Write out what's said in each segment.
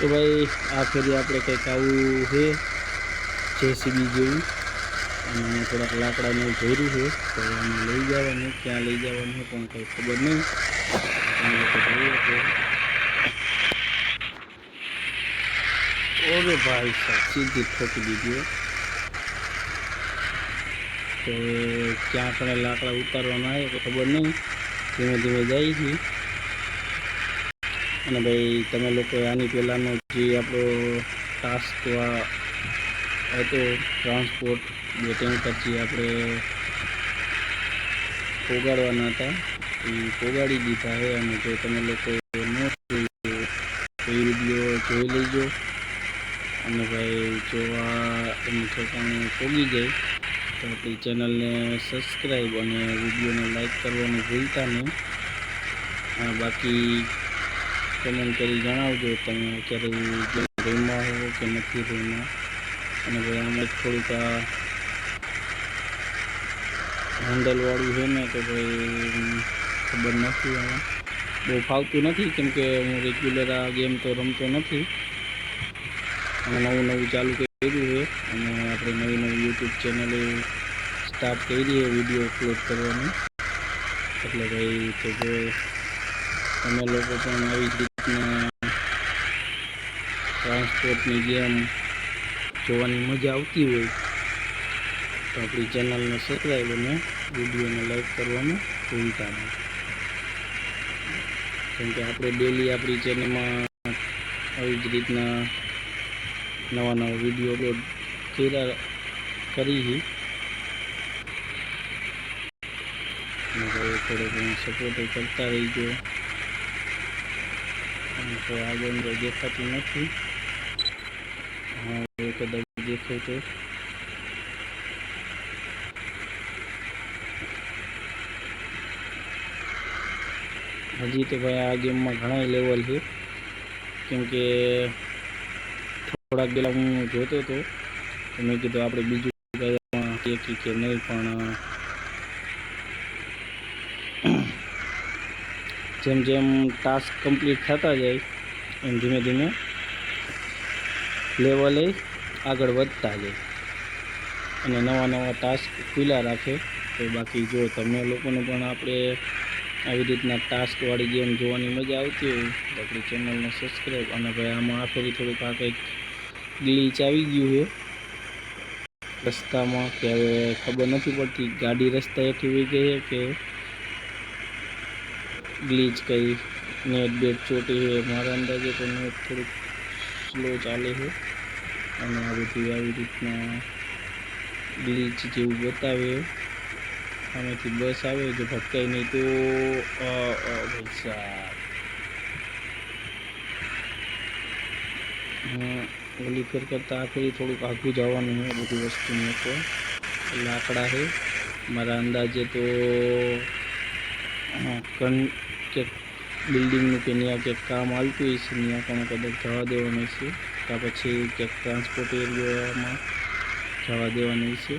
તો ભાઈ આ ફેરી આપણે કંઈક આવું છે જેસીબી જેવું, અને થોડાક લાકડાનું ભર્યું છે, તો આને લઈ જવાનું, ક્યાં લઈ જવાનું છે પણ કંઈ ખબર નહીં. તમે લોકો જોઈએ તો ઓરે ભાઈ સાહેબ સીધી ઠોકી દીધી. તો ક્યાં આપણે લાકડા ઉતારવાના આવે તો ખબર નહીં, ધીમે ધીમે જાય છે. અને ભાઈ તમે લોકો આની પહેલાંનો જે આપણો ટાસ્ક હતો ટ્રાન્સપોર્ટ, બે ટેન્કર જે આપણે પોગાડવાના હતા એ પોગાડી દીધા છે. અને જો તમે લોકો ન જોયું તો એ વિડીયો જોઈ લેજો. અને ભાઈ જો આ એનું ઠેકાણે પોગી જાય તો આપણી ચેનલને સબસ્ક્રાઈબ અને વિડીયોને લાઈક કરવાનું ભૂલતા નહીં. બાકી કમેન્ટ કરી જણાવજો તમે ક્યારે રમ્યા હો કે નથી રમ્યા. અને ભાઈ આમાં થોડુંક આ હેન્ડલવાળું છે ને, તો ભાઈ ખબર નથી, આમાં બહુ ફાવતું નથી, કેમકે હું રેગ્યુલર આ ગેમ તો રમતો નથી. અને નવું નવું ચાલુ કર્યું છે, અને આપણે નવી યુટ્યુબ ચેનલે સ્ટાર્ટ કરી છે વિડીયો અપલોડ કરવાની. એટલે ભાઈ તો જો તમે લોકો પણ આવી જ રીતના ટ્રાન્સપોર્ટની ગેમ જોવાની મજા આવતી હોય તો આપણી ચેનલને સબસ્ક્રાઈબ અને વિડીયોને લાઈક કરવાનું ભૂલતા નહીં. કેમકે આપણે ડેલી આપણી ચેનલમાં આવી જ રીતના નવા નવા વિડીયો અપલોડ કરી. અને થોડો ઘણો સપોર્ટ કરતા રહીજો. તો આગળ દેખાતું નથી, હા કદાચ દેખાય તો હજી તો ભાઈ આ ગેમમાં ઘણા લેવલ છે. કેમકે થોડાક પહેલાં હું જોતો હતો તો મેં કીધું આપણે બીજું કે નહીં, પણ જેમ જેમ ટાસ્ક કમ્પ્લીટ થતા જાય એમ ધીમે ધીમે લેવલે આગળ વધતા જાય અને નવા નવા ટાસ્ક ખુલ્લા રાખે. તો બાકી જો તમે લોકોને પણ આપણે આવી રીતના ટાસ્કવાળી ગેમ જોવાની મજા આવતી હોય તો આપણી ચેનલને સબસ્ક્રાઈબ. અને ભાઈ આમાં આ ફરી થોડુંક આ કંઈક ગ્લીચ આવી ગયું છે રસ્તામાં, કે હવે ખબર નથી પડતી ગાડી રસ્તા એથી વહી ગઈ છે કે ગ્લીચ કંઈ નેટ બેટ ચોટી છે. મારા અંદાજે તો નેટ થોડુંક સ્લો ચાલે છે, અને આ બધી આવી રીતના ગ્લીચ જેવું બતાવે. આમાંથી બસ આવે જો ભટકાય નહીં તો ઓલી ફેર કરતાં આ ફેરી થોડુંક આઘું જવાનું છે બધી વસ્તુ મૂકો. લાકડા છે મારા અંદાજે તો કે બિલ્ડિંગનું કે ત્યાં ક્યાંક કામ હાલતું હોય છે, ત્યાં પણ કદાચ જવા દેવાનું છે, ત્યાં પછી ક્યાંક ટ્રાન્સપોર્ટ એરિયામાં જવા દેવાનું છે.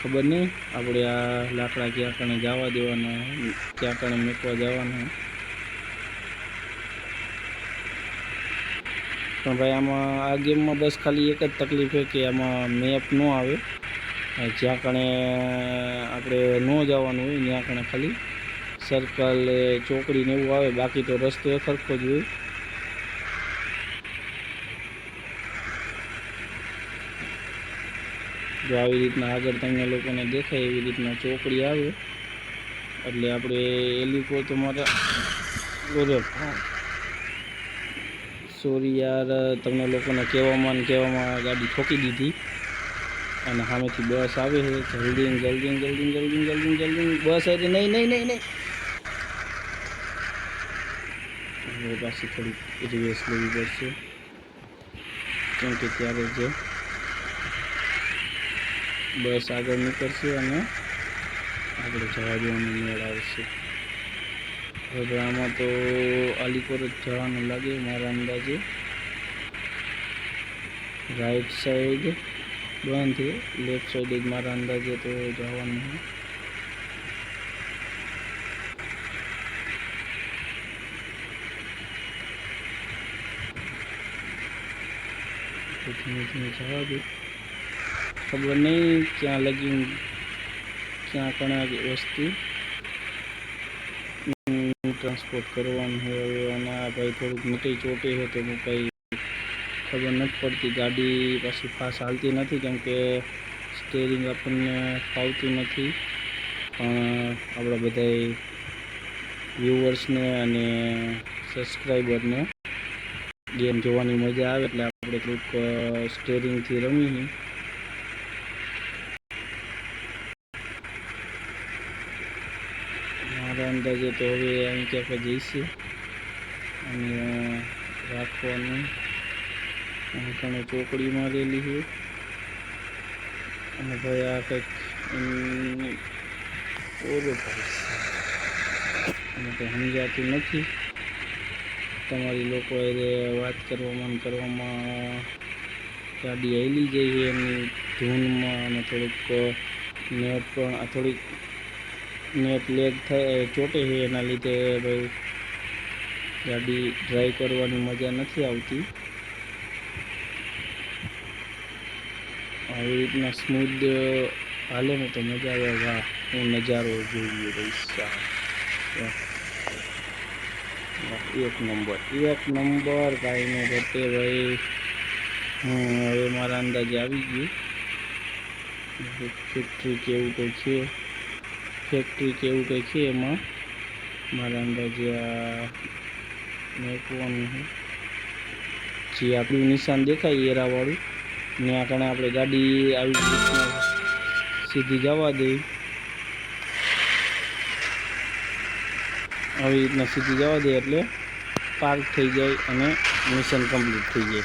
ખબર નહીં આપણે આ લાકડા ક્યાં કણે જવા દેવાના, ક્યાં કણે મૂકવા જવાના. પણ ભાઈ આમાં આ ગેમમાં બસ ખાલી એક જ તકલીફ છે કે આમાં મેપ ન આવે. જ્યાં કણે આપણે ન જવાનું હોય ત્યાં કણે ખાલી સર્કલ ચોકડીને એવું આવે, બાકી તો રસ્તો એ સરખો જ હોય. જો આવી રીતના આગળ તમને લોકોને દેખાય એવી રીતના ચોકડી આવે એટલે આપણે એલિકો તો મારા ઓરે સોરી યાર, તમને લોકોને કહેવામાં ગાડી ઠોકી દીધી. અને સામેથી બસ આવે છે, જલ્દી બસ એટલે નહીં. હવે પાછી થોડીક રિવેસ લેવી પડશે, કેમ કે ત્યારે જે બસ આગળ નીકળશે અને આગળ જવા દેવાનું મેળ આવશે. હવે આમાં તો અલીપોર જ જવાનું લાગે મારા અંદાજે. રાઈટ સાઈડ બંધ છે, લેફ્ટ સાઈડ જ મારા અંદાજે તો જવાનું છે. તો ધીમે ધીમે જવા દે. ખબર નહીં ક્યાં લગી ક્યાં કણા વસ્તુ ટ્રાન્સપોર્ટ કરવાનું હોય હવે. અને આ ભાઈ થોડુંક મીઠાઈ ચોટે છે તો હું કંઈ ખબર નથી પડતી. ગાડી પાછી ફાસ્ટ હાલતી નથી કેમ કે સ્ટેરિંગ આપણને ફાવતું નથી. પણ આપણા બધા વ્યૂવર્સને અને સબસ્ક્રાઈબરને ગેમ જોવાની મજા આવે એટલે આપણે થોડુંક સ્ટેરિંગથી રમીએ. મારા અંદાજે તો હવે અહીં ક્યાંક જઈશે અને રાખવાનું. ઘણે ચોકડી મારેલી છે અને ભાઈ આ કંઈક ઓરો ભાઈ અને કંઈ સમજાતું નથી. તમારી લોકો એ વાત કરવામાં ગાડી હાલી જઈએ એમની ધૂનમાં અને થોડુંક નેટ લેગ થાય ચોટે છે એના લીધે ભાઈ ગાડી ડ્રાઈવ કરવાની મજા નથી આવતી. આવી રીતના સ્મૂથ હાલે ને તો મજા આવે. વાહ હું નજારો જોઈએ પૈસા એક નંબર ભાઈને ઘટે ભાઈ. હવે મારા અંદાજે આવી ગયું. ફેક્ટરી કેવું કંઈ છે એમાં મારા અંદાજે આ મેકવાનું છે. જે આપણું નિશાન દેખાય એરાવાળું ત્યાં કણે આપણે ગાડી આવી રીતના સીધી જવા દઈએ. આવી રીતના સીધી જવા દે એટલે પાર્ક થઈ જાય અને મિશન કમ્પ્લીટ થઈ જાય.